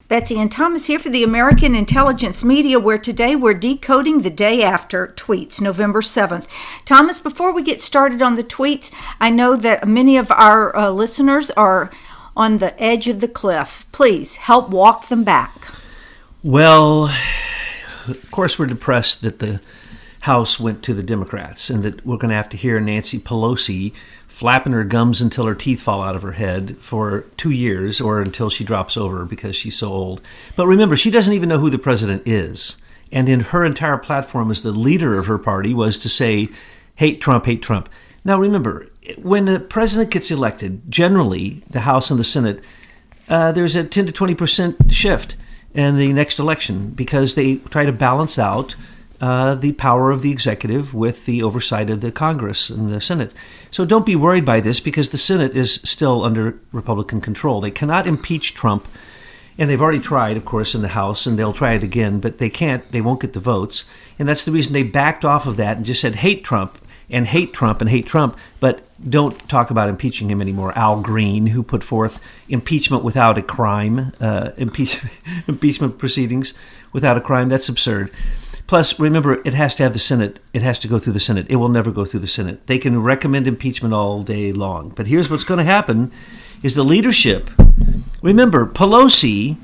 Betsy and Thomas here for the American Intelligence Media, where today we're decoding the day after tweets, November 7th. Thomas, before we get started on the tweets, I know that many of our listeners are on the edge of the cliff. Please help walk them back. Well, of course we're depressed that the House went to the Democrats and that we're going to have to hear Nancy Pelosi flapping her gums until her teeth fall out of her head for 2 years or until she drops over because she's so old. But remember, she doesn't even know who the president is. And in her entire platform as the leader of her party was to say, hate Trump, hate Trump. Now remember, when the president gets elected, generally the House and the Senate, there's a 10 to 20% shift in the next election because they try to balance out the power of the executive with the oversight of the Congress and the Senate. So don't be worried by this because the Senate is still under Republican control. They cannot impeach Trump, and they've already tried, of course, in the House, and they'll try it again, but they can't. They won't get the votes. And that's the reason they backed off of that and just said hate Trump and hate Trump and hate Trump, but don't talk about impeaching him anymore. Al Green, who put forth impeachment without a crime, impeachment proceedings without a crime, that's absurd. Plus, remember, it has to have the Senate. It has to go through the Senate. It will never go through the Senate. They can recommend impeachment all day long. But here's what's going to happen is the leadership. Remember, Pelosi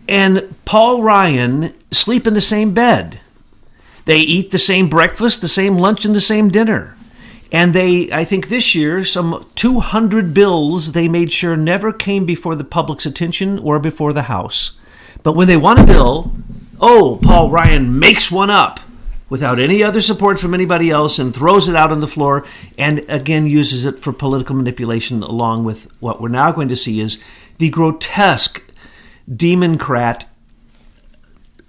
and Paul Ryan sleep in the same bed. They eat the same breakfast, the same lunch, and the same dinner. And they, I think this year, some 200 bills they made sure never came before the public's attention or before the House. But when they want a bill, Paul Ryan makes one up without any other support from anybody else and throws it out on the floor and again uses it for political manipulation, along with what we're now going to see is the grotesque Democrat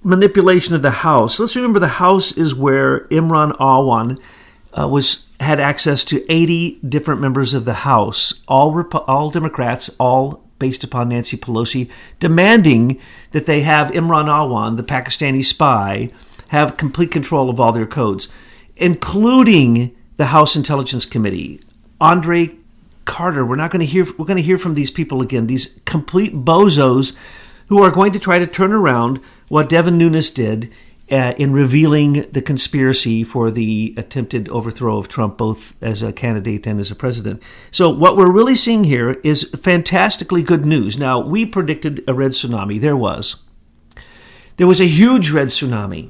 manipulation of the House. Let's remember the House is where Imran Awan had access to 80 different members of the House, all Democrats, all based upon Nancy Pelosi, demanding that they have Imran Awan, the Pakistani spy, have complete control of all their codes, including the House Intelligence Committee. Andre Carter, we're going to hear from these people again, these complete bozos who are going to try to turn around what Devin Nunes did in revealing the conspiracy for the attempted overthrow of Trump, both as a candidate and as a president. So what we're really seeing here is fantastically good news. Now, we predicted a red tsunami. There was a huge red tsunami.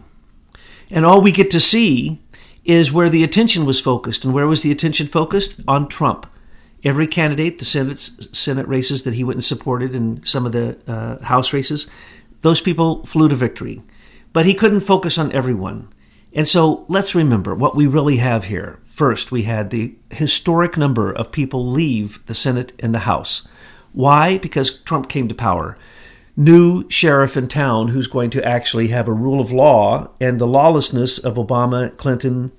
And all we get to see is where the attention was focused. And where was the attention focused? On Trump. Every candidate, the Senate races that he went and supported and some of the House races, those people flew to victory. But he couldn't focus on everyone. And so let's remember what we really have here. First, we had the historic number of people leave the Senate and the House. Why? Because Trump came to power. New sheriff in town who's going to actually have a rule of law, and the lawlessness of Obama, Clinton,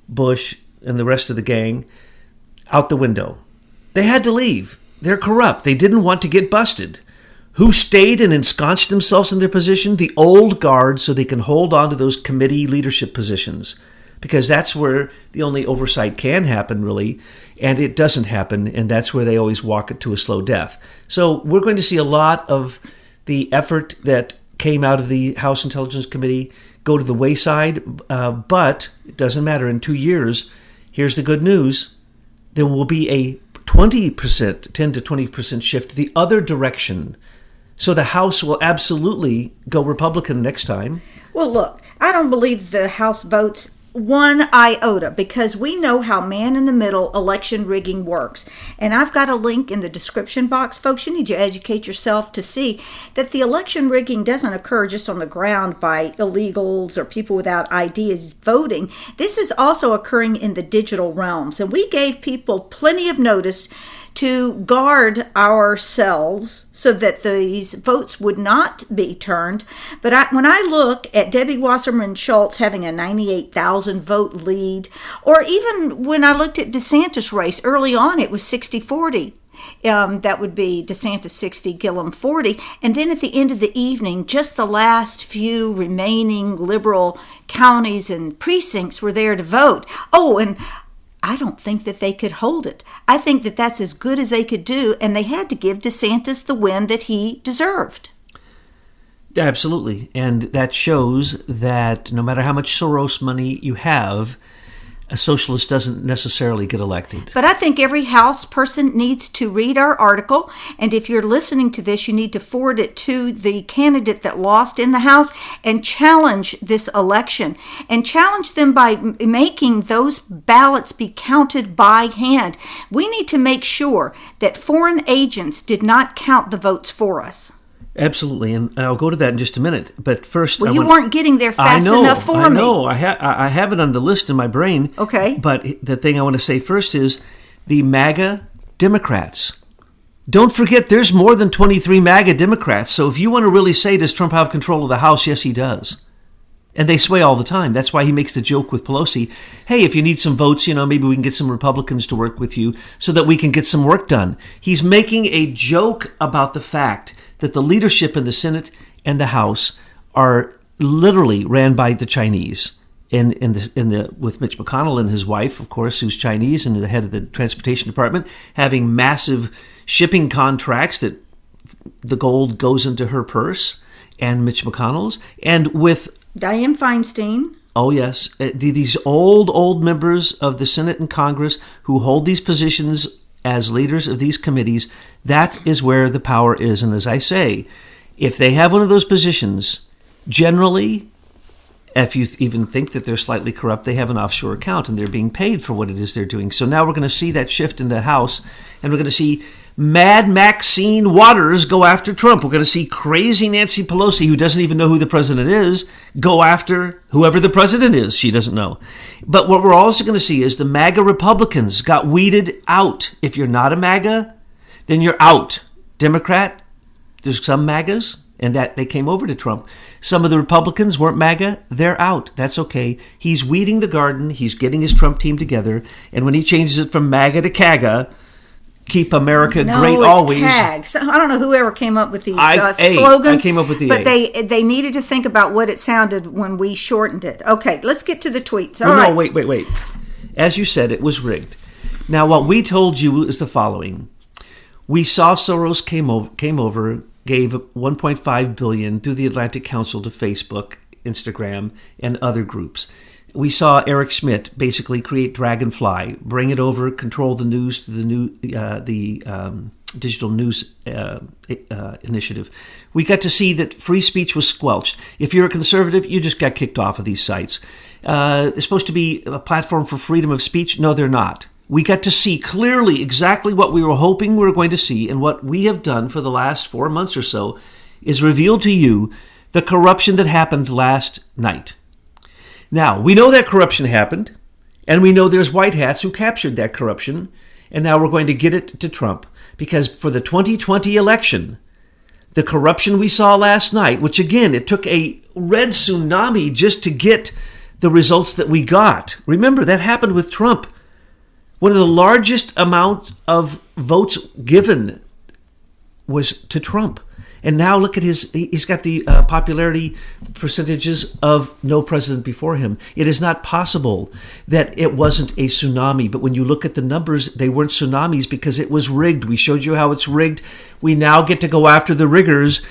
Bush, and the rest of the gang out the window. They had to leave. They're corrupt. They didn't want to get busted. Who stayed and ensconced themselves in their position? The old guard, so they can hold on to those committee leadership positions, because that's where the only oversight can happen, really, and it doesn't happen, and that's where they always walk it to a slow death. So we're going to see a lot of the effort that came out of the House Intelligence Committee go to the wayside, but it doesn't matter. In 2 years, here's the good news. There will be a 20%, 10 to 20% shift the other direction. So the House will absolutely go Republican next time. Well, look, I don't believe the House votes one iota because we know how man-in-the-middle election rigging works. And I've got a link in the description box. Folks, you need to educate yourself to see that the election rigging doesn't occur just on the ground by illegals or people without ideas voting. This is also occurring in the digital realms. And we gave people plenty of notice to guard ourselves so that these votes would not be turned. But when I look at Debbie Wasserman Schultz having a 98,000 vote lead, or even when I looked at DeSantis' race early on, it was 60-40. That would be DeSantis 60, Gillum 40. And then at the end of the evening, just the last few remaining liberal counties and precincts were there to vote. Oh, and I don't think that they could hold it. I think that that's as good as they could do, and they had to give DeSantis the win that he deserved. Absolutely. And that shows that no matter how much Soros money you have, a socialist doesn't necessarily get elected. But I think every House person needs to read our article. And if you're listening to this, you need to forward it to the candidate that lost in the House and challenge this election. And challenge them by making those ballots be counted by hand. We need to make sure that foreign agents did not count the votes for us. Absolutely, and I'll go to that in just a minute. But first, you weren't getting there fast enough for me. I know. I have it on the list in my brain. Okay. But the thing I want to say first is the MAGA Democrats. Don't forget, there's more than 23 MAGA Democrats. So if you want to really say, does Trump have control of the House? Yes, he does. And they sway all the time. That's why he makes the joke with Pelosi. Hey, if you need some votes, maybe we can get some Republicans to work with you so that we can get some work done. He's making a joke about the fact that the leadership in the Senate and the House are literally ran by the Chinese. With Mitch McConnell and his wife, of course, who's Chinese, and the head of the Transportation Department, having massive shipping contracts that the gold goes into her purse, and Mitch McConnell's, and with Dianne Feinstein. Oh, yes. These old members of the Senate and Congress who hold these positions as leaders of these committees, that is where the power is. And as I say, if they have one of those positions, generally, if you even think that they're slightly corrupt, they have an offshore account and they're being paid for what it is they're doing. So now we're going to see that shift in the House, and we're going to see Mad Maxine Waters go after Trump. We're going to see crazy Nancy Pelosi, who doesn't even know who the president is, go after whoever the president is. She doesn't know. But what we're also going to see is the MAGA Republicans got weeded out. If you're not a MAGA, then you're out. Democrat, there's some MAGAs, and that they came over to Trump. Some of the Republicans weren't MAGA. They're out. That's okay. He's weeding the garden. He's getting his Trump team together. And when he changes it from MAGA to CAGA, keep America great always. CAG. So, I don't know whoever came up with these slogans. I came up with the but they needed to think about what it sounded when we shortened it. Okay, let's get to the tweets. No, wait. As you said, it was rigged. Now, what we told you is the following. We saw Soros came over, gave $1.5 billion through the Atlantic Council to Facebook, Instagram, and other groups. We saw Eric Schmidt basically create Dragonfly, bring it over, control the news through the digital news initiative. We got to see that free speech was squelched. If you're a conservative, you just got kicked off of these sites. It's supposed to be a platform for freedom of speech. No, they're not. We got to see clearly exactly what we were hoping we were going to see, and what we have done for the last 4 months or so is reveal to you the corruption that happened last night. Now, we know that corruption happened, and we know there's white hats who captured that corruption, and now we're going to get it to Trump. Because for the 2020 election, the corruption we saw last night, which again, it took a red tsunami just to get the results that we got. Remember, that happened with Trump. One of the largest amount of votes given was to Trump. And now look at he's got the popularity percentages of no president before him. It is not possible that it wasn't a tsunami. But when you look at the numbers, they weren't tsunamis because it was rigged. We showed you how it's rigged. We now get to go after the riggers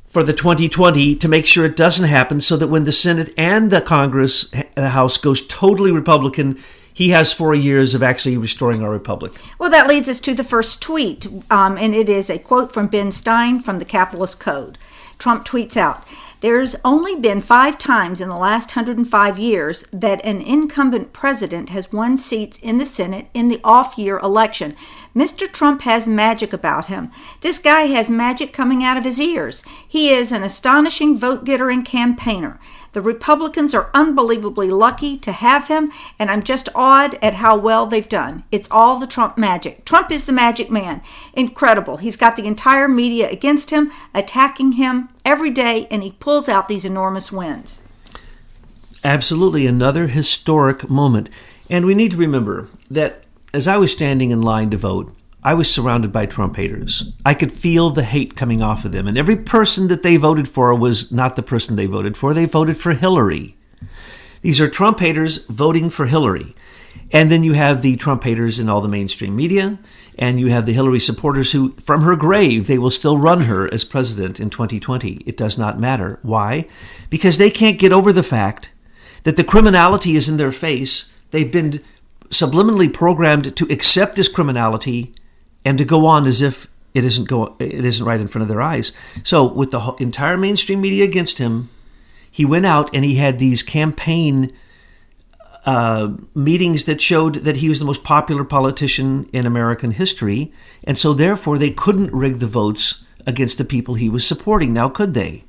for the 2020 to make sure it doesn't happen, so that when the Senate and the Congress, the House, goes totally Republican, he has 4 years of actually restoring our republic. Well, that leads us to the first tweet, and it is a quote from Ben Stein from the Capitalist Code. Trump tweets out, "There's only been 5 times in the last 105 years that an incumbent president has won seats in the Senate in the off-year election. Mr. Trump has magic about him. This guy has magic coming out of his ears. He is an astonishing vote-getter and campaigner. The Republicans are unbelievably lucky to have him, and I'm just awed at how well they've done. It's all the Trump magic. Trump is the magic man. Incredible. He's got the entire media against him, attacking him every day, and he pulls out these enormous wins." Absolutely, another historic moment. And we need to remember that as I was standing in line to vote, I was surrounded by Trump haters. I could feel the hate coming off of them. And every person that they voted for was not the person they voted for. They voted for Hillary. These are Trump haters voting for Hillary. And then you have the Trump haters in all the mainstream media, and you have the Hillary supporters who, from her grave, they will still run her as president in 2020. It does not matter. Why? Because they can't get over the fact that the criminality is in their face. They've been subliminally programmed to accept this criminality and to go on as if it isn't right in front of their eyes. So with the entire mainstream media against him, he went out and he had these campaign meetings that showed that he was the most popular politician in American history. And so therefore they couldn't rig the votes against the people he was supporting. Now could they?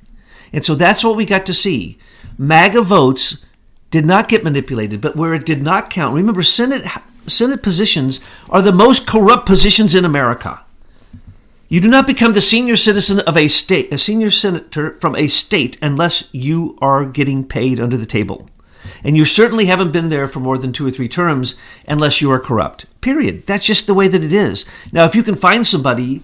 And so that's what we got to see. MAGA votes did not get manipulated, but where it did not count. Remember, Senate positions are the most corrupt positions in America. You do not become the senior citizen of a state, a senior senator from a state, unless you are getting paid under the table. And you certainly haven't been there for more than 2 or 3 terms unless you are corrupt. Period. That's just the way that it is. Now, if you can find somebody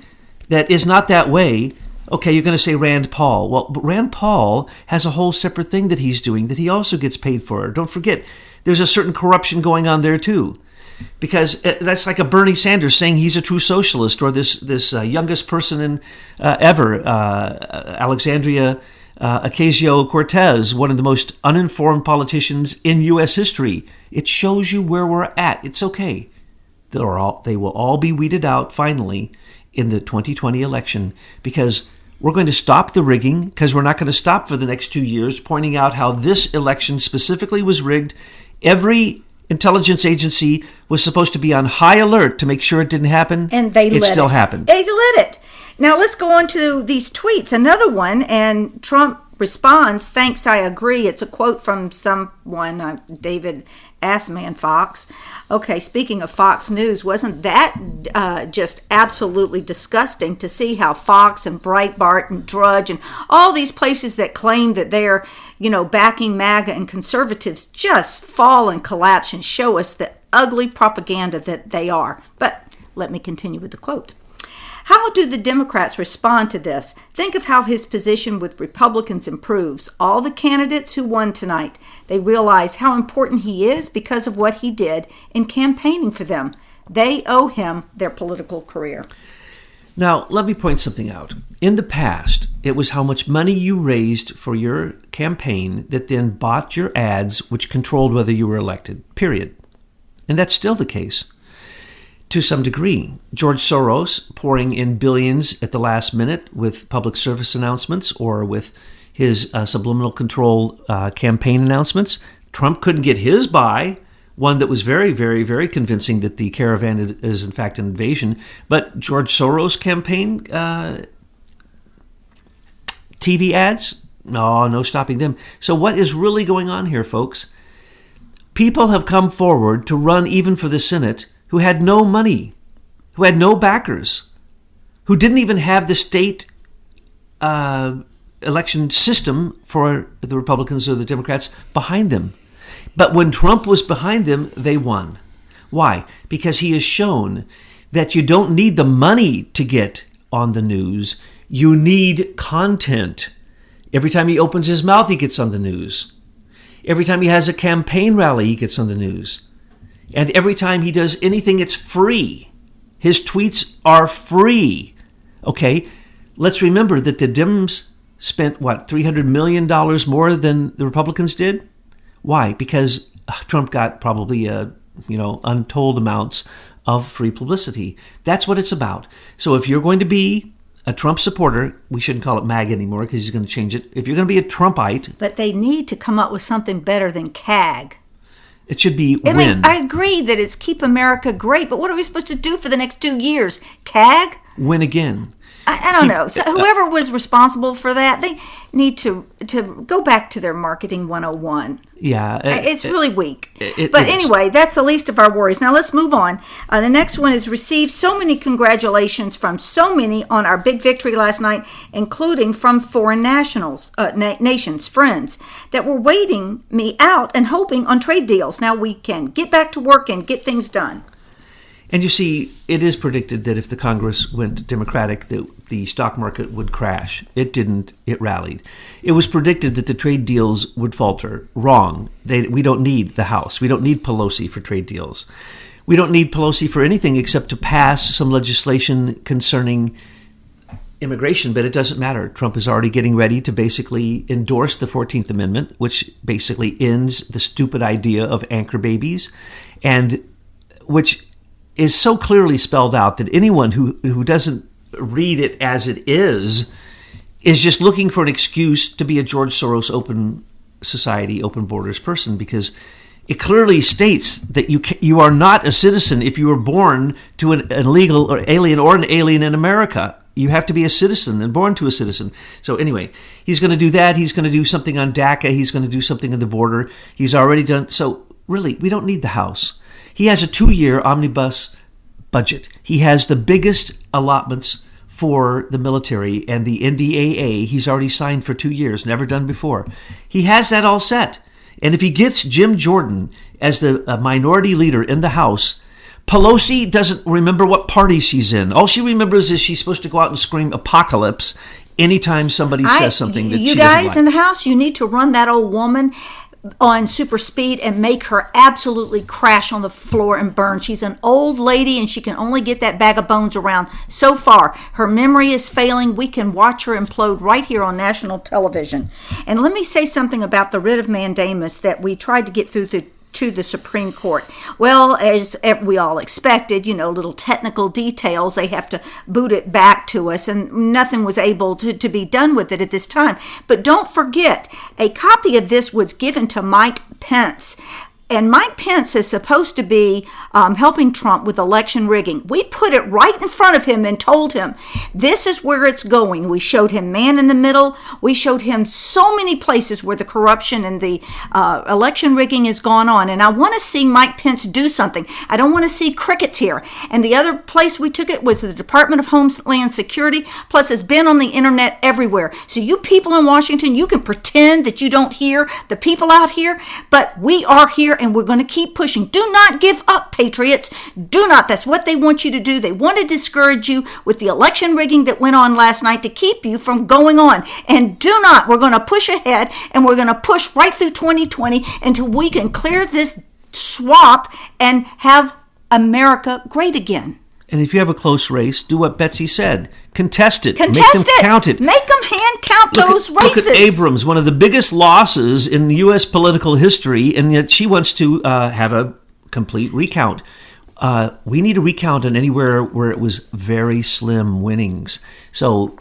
that is not that way, okay, you're going to say Rand Paul. Well, but Rand Paul has a whole separate thing that he's doing that he also gets paid for. Don't forget, there's a certain corruption going on there too. Because that's like a Bernie Sanders saying he's a true socialist, or this youngest person ever, Alexandria Ocasio-Cortez, one of the most uninformed politicians in U.S. history. It shows you where we're at. It's okay. They will all be weeded out finally in the 2020 election, because we're going to stop the rigging, because we're not going to stop for the next 2 years pointing out how this election specifically was rigged. Every intelligence agency was supposed to be on high alert to make sure it didn't happen. And it still happened. They let it. Now let's go on to these tweets. Another one, and Trump responds, "Thanks, I agree." It's a quote from someone, David Assman, Fox. Okay, speaking of Fox News, wasn't that just absolutely disgusting to see how Fox and Breitbart and Drudge and all these places that claim that they're, backing MAGA and conservatives just fall and collapse and show us the ugly propaganda that they are. But let me continue with the quote. "How do the Democrats respond to this? Think of how his position with Republicans improves. All the candidates who won tonight, they realize how important he is because of what he did in campaigning for them. They owe him their political career." Now, let me point something out. In the past, it was how much money you raised for your campaign that then bought your ads, which controlled whether you were elected, period. And that's still the case. To some degree, George Soros pouring in billions at the last minute with public service announcements or with his subliminal control campaign announcements. Trump couldn't get his by, one that was very, very, very convincing that the caravan is in fact an invasion. But George Soros campaign TV ads, no stopping them. So what is really going on here, folks? People have come forward to run even for the Senate who had no money, who had no backers, who didn't even have the state election system for the Republicans or the Democrats behind them. But when Trump was behind them, they won. Why? Because he has shown that you don't need the money to get on the news. You need content. Every time he opens his mouth, he gets on the news. Every time he has a campaign rally, he gets on the news. And every time he does anything, it's free. His tweets are free. Okay, let's remember that the Dems spent, $300 million more than the Republicans did? Why? Because Trump got probably, untold amounts of free publicity. That's what it's about. So if you're going to be a Trump supporter, we shouldn't call it MAG anymore because he's going to change it. If you're going to be a Trumpite... But they need to come up with something better than CAG. It should be WIN. I mean, I agree that it's Keep America Great, but what are we supposed to do for the next 2 years? CAG? Win again. I don't know. So whoever was responsible for that, they need to go back to their marketing 101. Yeah. It's really weak. But anyway, that's the least of our worries. Now let's move on. The next one is received so many congratulations from so many on our big victory last night, including from foreign nationals, nations, friends, that were waiting me out and hoping on trade deals. Now we can get back to work and get things done. And you see, it is predicted that if the Congress went Democratic, the stock market would crash. It didn't. It rallied. It was predicted that the trade deals would falter. Wrong. We don't need the House. We don't need Pelosi for trade deals. We don't need Pelosi for anything except to pass some legislation concerning immigration, but it doesn't matter. Trump is already getting ready to basically endorse the 14th Amendment, which basically ends the stupid idea of anchor babies, and which is so clearly spelled out that anyone who doesn't read it as it is just looking for an excuse to be a George Soros open society, open borders person, because it clearly states that you are not a citizen if you were born to an illegal or an alien in America. You have to be a citizen and born to a citizen. So anyway, he's going to do that. He's going to do something on DACA. He's going to do something on the border. He's already done. So really, we don't need the House. He has a 2-year omnibus budget. He has the biggest allotments for the military and the NDAA. He's already signed for 2 years, never done before. He has that all set. And if he gets Jim Jordan as the minority leader in the House, Pelosi doesn't remember what party she's in. All she remembers is she's supposed to go out and scream apocalypse anytime somebody says something that she doesn't like. You guys in the House, you need to run that old woman on super speed and make her absolutely crash on the floor and burn. She's an old lady and she can only get that bag of bones around so far. Her memory is failing. We can watch her implode right here on national television. And let me say something about the writ of mandamus that we tried to get through to the Supreme Court. Well, as we all expected, little technical details, they have to boot it back to us, and nothing was able to be done with it at this time. But don't forget, a copy of this was given to Mike Pence. And Mike Pence is supposed to be helping Trump with election rigging. We put it right in front of him and told him, this is where it's going. We showed him man in the middle. We showed him so many places where the corruption and the election rigging has gone on. And I want to see Mike Pence do something. I don't want to see crickets here. And the other place we took it was the Department of Homeland Security. Plus, it's been on the internet everywhere. So you people in Washington, you can pretend that you don't hear the people out here, but we are here. And we're going to keep pushing. Do not give up, patriots. Do not. That's what they want you to do. They want to discourage you with the election rigging that went on last night to keep you from going on. And do not. We're going to push ahead, and we're going to push right through 2020 until we can clear this swamp and have America great again. And if you have a close race, do what Betsy said. Contest it. Make them count it. Make them hand count those races. Look at Abrams, one of the biggest losses in U.S. political history, and yet she wants to have a complete recount. We need a recount on anywhere where it was very slim winnings. So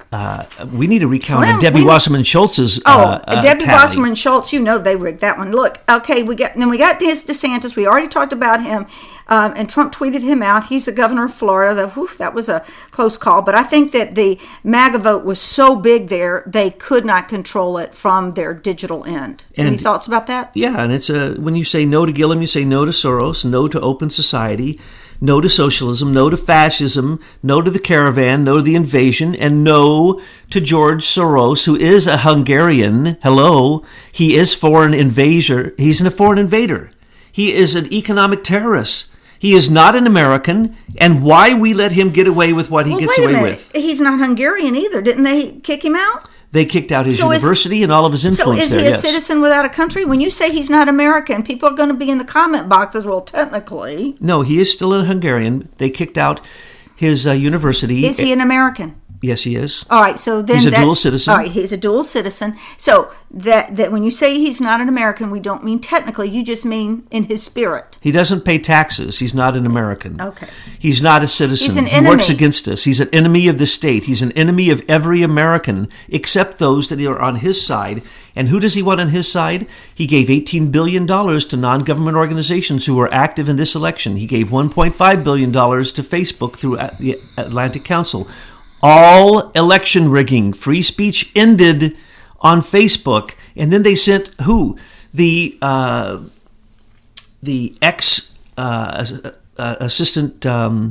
we need a recount on Debbie Wasserman Schultz's Debbie tally. Wasserman Schultz, they rigged that one. Look, okay, we got DeSantis. We already talked about him. And Trump tweeted him out. He's the governor of Florida. That was a close call. But I think that the MAGA vote was so big there, they could not control it from their digital end. Any thoughts about that? Yeah, and it's when you say no to Gillum, you say no to Soros, no to open society, no to socialism, no to fascism, no to the caravan, no to the invasion, and no to George Soros, who is a Hungarian. Hello. He is foreign invader. He's a foreign invader. He is an economic terrorist. He is not an American, and why we let him get away with what he gets away with? He's not Hungarian either. Didn't they kick him out? They kicked out his university and all of his influence there. So is he a citizen without a country? When you say he's not American, people are going to be in the comment boxes, well, technically. No, he is still a Hungarian. They kicked out his university. Is he an American? Yes, he is. All right, so then he's a dual citizen. All right, he's a dual citizen. So that when you say he's not an American, we don't mean technically. You just mean in his spirit. He doesn't pay taxes. He's not an American. Okay. He's not a citizen. He's an enemy. He works against us. He's an enemy of the state. He's an enemy of every American except those that are on his side. And who does he want on his side? He gave $18 billion to non-government organizations who were active in this election. He gave $1.5 billion to Facebook through the Atlantic Council. All election rigging, free speech ended on Facebook, and then they sent who? The assistant...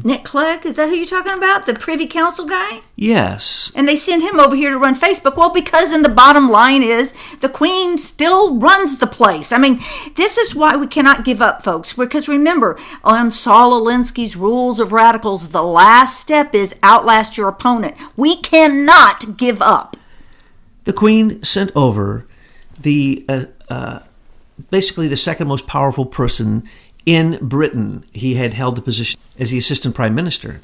Nick Clegg, is that who you're talking about? The Privy Council guy? Yes. And they send him over here to run Facebook. Well, because in the bottom line is the Queen still runs the place. I mean, this is why we cannot give up, folks. Because remember, on Saul Alinsky's Rules of Radicals, the last step is outlast your opponent. We cannot give up. The Queen sent over the basically the second most powerful person in Britain. He had held the position as the assistant prime minister.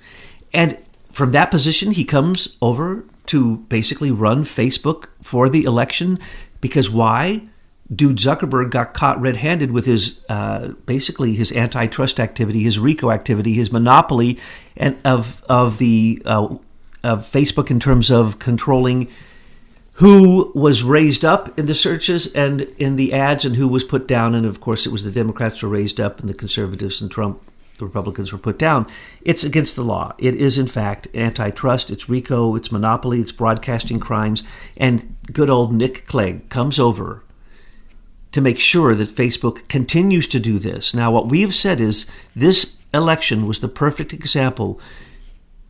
And from that position, he comes over to basically run Facebook for the election. Because why? Dude Zuckerberg got caught red-handed with his basically his antitrust activity, his RICO activity, his monopoly of Facebook in terms of controlling who was raised up in the searches and in the ads and who was put down. And of course, it was the Democrats who were raised up and the conservatives and Trump, the Republicans, were put down. It's against the law. It is, in fact, antitrust. It's RICO. It's monopoly. It's broadcasting crimes. And good old Nick Clegg comes over to make sure that Facebook continues to do this. Now, what we have said is this election was the perfect example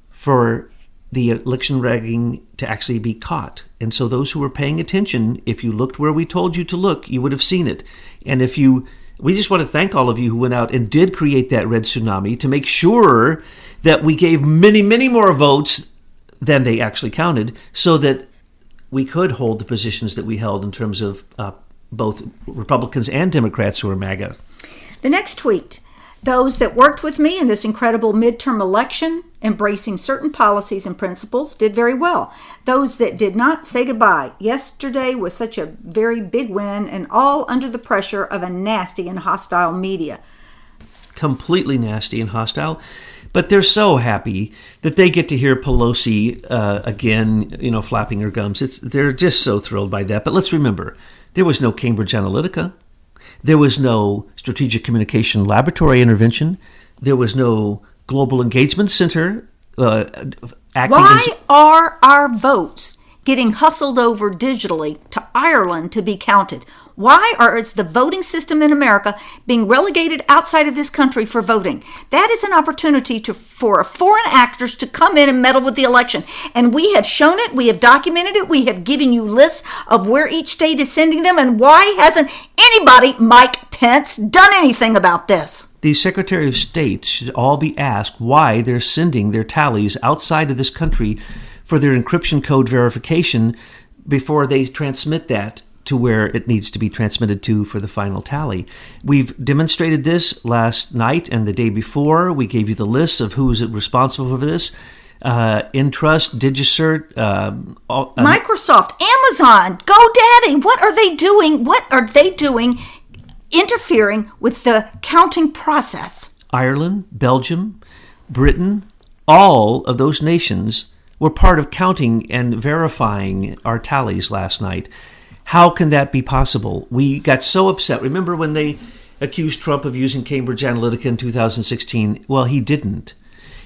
for the election rigging to actually be caught. And so those who were paying attention, if you looked where we told you to look, you would have seen it. And we just want to thank all of you who went out and did create that red tsunami to make sure that we gave many, many more votes than they actually counted so that we could hold the positions that we held in terms of both Republicans and Democrats who are MAGA. The next tweet. Those that worked with me in this incredible midterm election, embracing certain policies and principles, did very well. Those that did not, say goodbye. Yesterday was such a very big win, and all under the pressure of a nasty and hostile media. Completely nasty and hostile. But they're so happy that they get to hear Pelosi again, flapping her gums. They're just so thrilled by that. But let's remember, there was no Cambridge Analytica. There was no Strategic Communication Laboratory intervention. There was no Global Engagement Center acting Why are our votes getting hustled over digitally to Ireland to be counted? Why is the voting system in America being relegated outside of this country for voting? That is an opportunity for foreign actors to come in and meddle with the election. And we have shown it. We have documented it. We have given you lists of where each state is sending them. And why hasn't anybody, Mike Pence, done anything about this? The Secretary of State should all be asked why they're sending their tallies outside of this country for their encryption code verification before they transmit that to where it needs to be transmitted to for the final tally. We've demonstrated this last night and the day before. We gave you the list of who's responsible for this. Intrust, DigiCert, Microsoft, Amazon, GoDaddy. What are they doing? What are they doing interfering with the counting process? Ireland, Belgium, Britain, all of those nations were part of counting and verifying our tallies last night. How can that be possible? We got so upset. Remember when they accused Trump of using Cambridge Analytica in 2016? Well, he didn't.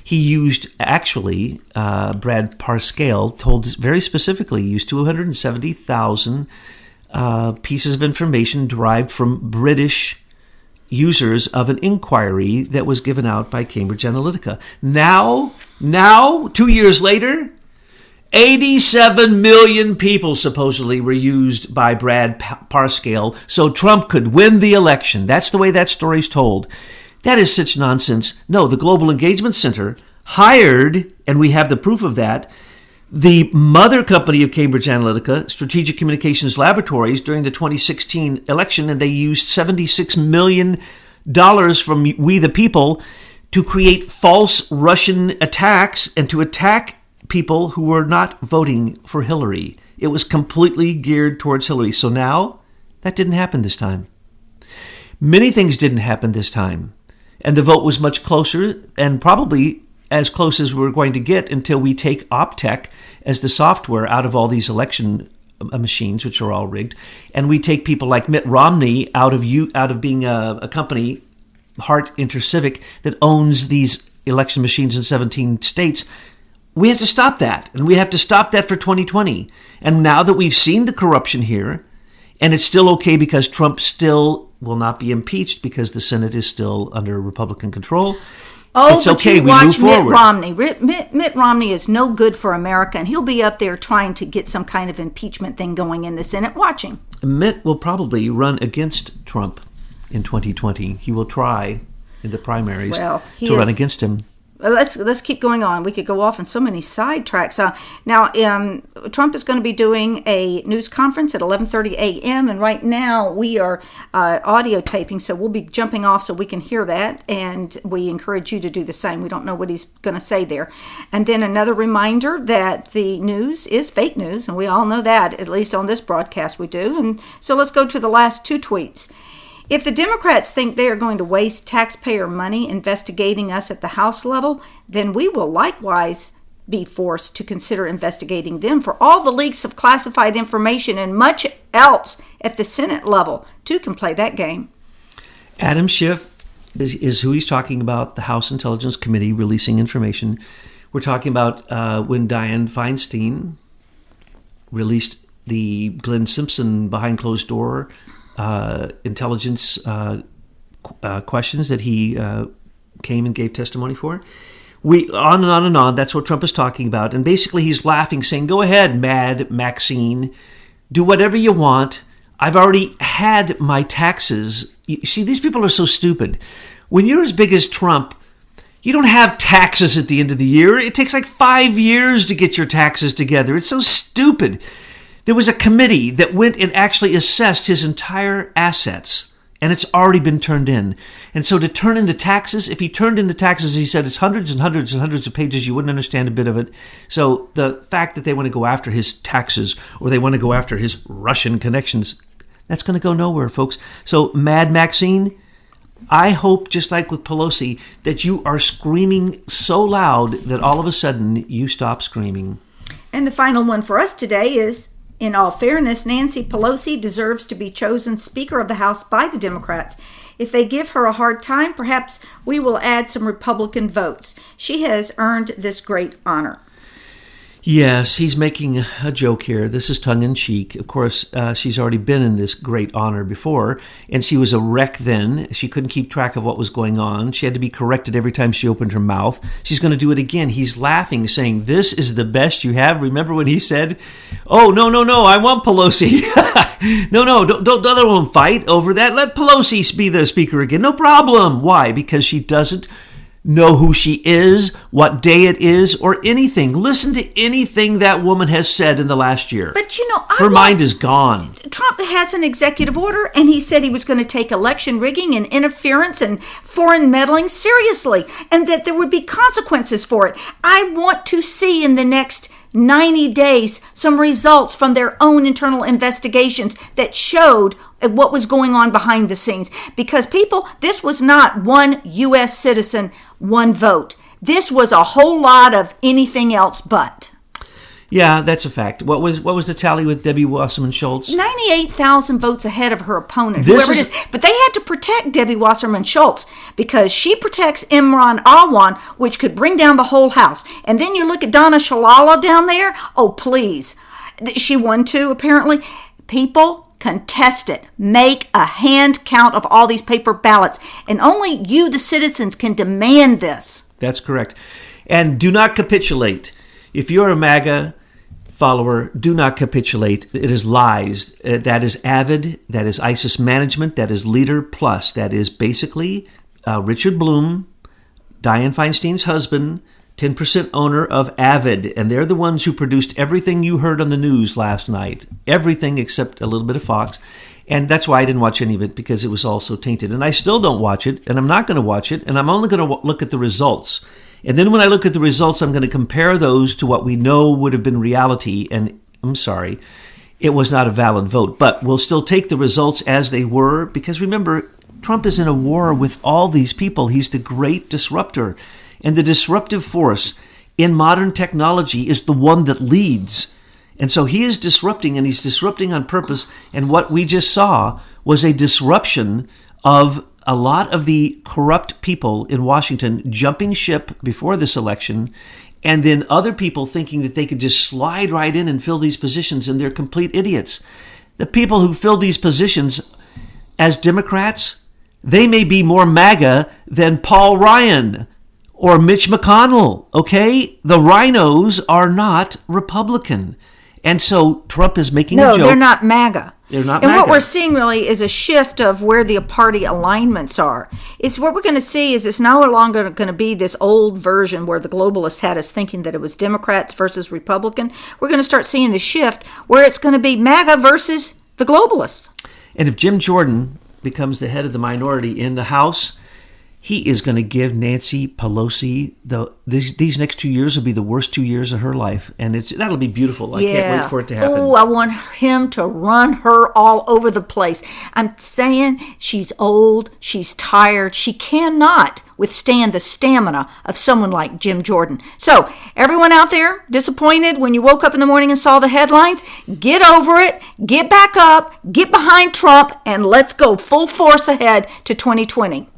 He used, actually, Brad Parscale told us very specifically, used 270,000 pieces of information derived from British users of an inquiry that was given out by Cambridge Analytica. Now, 2 years later, 87 million people supposedly were used by Brad Parscale so Trump could win the election. That's the way that story's told. That is such nonsense. No, the Global Engagement Center hired, and we have the proof of that, the mother company of Cambridge Analytica, Strategic Communications Laboratories, during the 2016 election, and they used $76 million from We the People to create false Russian attacks and to attack people who were not voting for Hillary. It was completely geared towards Hillary. So now, that didn't happen this time. Many things didn't happen this time. And the vote was much closer, and probably as close as we're going to get until we take Optech as the software out of all these election machines, which are all rigged, and we take people like Mitt Romney out of being a company, Hart Intercivic, that owns these election machines in 17 states. We have to stop that, and we have to stop that for 2020. And now that we've seen the corruption here, and it's still okay because Trump still will not be impeached because the Senate is still under Republican control, Oh, it's but okay. you We watch move forward. Mitt Romney. Mitt Romney is no good for America, and he'll be up there trying to get some kind of impeachment thing going in the Senate. Watch him. Mitt will probably run against Trump in 2020. He will try in the primaries to run against him. Let's keep going on. We could go off on so many sidetracks. Now, Trump is going to be doing a news conference at 11:30 a.m. and right now we are audio taping, so we'll be jumping off so we can hear that, and we encourage you to do the same. We don't know what he's going to say there. And then another reminder that the news is fake news, and we all know that, at least on this broadcast we do. And so let's go to the last two tweets. If the Democrats think they are going to waste taxpayer money investigating us at the House level, then we will likewise be forced to consider investigating them for all the leaks of classified information and much else at the Senate level. Two can play that game. Adam Schiff is who he's talking about, the House Intelligence Committee releasing information. We're talking about when Dianne Feinstein released the Glenn Simpson behind closed door intelligence questions that he came and gave testimony for. We on and on and on. That's what Trump is talking about. And basically he's laughing, saying, go ahead, Mad Maxine. Do whatever you want. I've already had my taxes. You see, these people are so stupid. When you're as big as Trump, you don't have taxes at the end of the year. It takes like 5 years to get your taxes together. It's so stupid. There was a committee that went and actually assessed his entire assets, and it's already been turned in. And so to turn in the taxes, if he turned in the taxes, he said it's hundreds and hundreds and hundreds of pages, you wouldn't understand a bit of it. So the fact that they want to go after his taxes or they want to go after his Russian connections, that's going to go nowhere, folks. So Mad Maxine, I hope, just like with Pelosi, that you are screaming so loud that all of a sudden you stop screaming. And the final one for us today is, in all fairness, Nancy Pelosi deserves to be chosen Speaker of the House by the Democrats. If they give her a hard time, perhaps we will add some Republican votes. She has earned this great honor. Yes, he's making a joke here. This is tongue-in-cheek. Of course, she's already been in this great honor before, and she was a wreck then. She couldn't keep track of what was going on. She had to be corrected every time she opened her mouth. She's going to do it again. He's laughing, saying, this is the best you have. Remember when he said, oh, no, I want Pelosi. No, don't let them fight over that. Let Pelosi be the speaker again. No problem. Why? Because she doesn't know who she is, what day it is, or anything. Listen to anything that woman has said in the last year. But her mind is gone. Trump has an executive order, and he said he was going to take election rigging and interference and foreign meddling seriously, and that there would be consequences for it. I want to see in the next 90 days some results from their own internal investigations that showed what was going on behind the scenes. Because people, this was not one U.S. citizen, one vote. This was a whole lot of anything else but. Yeah, that's a fact. What was the tally with Debbie Wasserman Schultz? 98,000 votes ahead of her opponent, whoever it is. But they had to protect Debbie Wasserman Schultz because she protects Imran Awan, which could bring down the whole House. And then you look at Donna Shalala down there. Oh, please. She won too, apparently. People, contest it. Make a hand count of all these paper ballots. And only you, the citizens, can demand this. That's correct. And do not capitulate. If you're a MAGA follower, do not capitulate. It is lies. That is Avid. That is ISIS Management. That is Leader Plus. That is basically Richard Bloom, Dianne Feinstein's husband, 10% owner of Avid. And they're the ones who produced everything you heard on the news last night. Everything except a little bit of Fox. And that's why I didn't watch any of it, because it was all so tainted. And I still don't watch it, and I'm not going to watch it, and I'm only going to look at the results. And then when I look at the results, I'm going to compare those to what we know would have been reality. And I'm sorry, it was not a valid vote. But we'll still take the results as they were, because remember, Trump is in a war with all these people. He's the great disruptor. And the disruptive force in modern technology is the one that leads. And so he is disrupting, and he's disrupting on purpose. And what we just saw was a disruption of a lot of the corrupt people in Washington jumping ship before this election, and then other people thinking that they could just slide right in and fill these positions, and they're complete idiots. The people who fill these positions as Democrats, they may be more MAGA than Paul Ryan. or Mitch McConnell, okay? The rhinos are not Republican. And so Trump is making a joke. No, they're not MAGA. They're not and MAGA. What we're seeing really is a shift of where the party alignments are. It's what we're going to see is it's no longer going to be this old version where the globalists had us thinking that it was Democrats versus Republican. We're going to start seeing the shift where it's going to be MAGA versus the globalists. And if Jim Jordan becomes the head of the minority in the House, he is going to give Nancy Pelosi these next 2 years will be the worst 2 years of her life, and that'll be beautiful. I can't wait for it to happen. Oh, I want him to run her all over the place. I'm saying she's old, she's tired, she cannot withstand the stamina of someone like Jim Jordan. So, everyone out there disappointed when you woke up in the morning and saw the headlines, get over it, get back up, get behind Trump, and let's go full force ahead to 2020.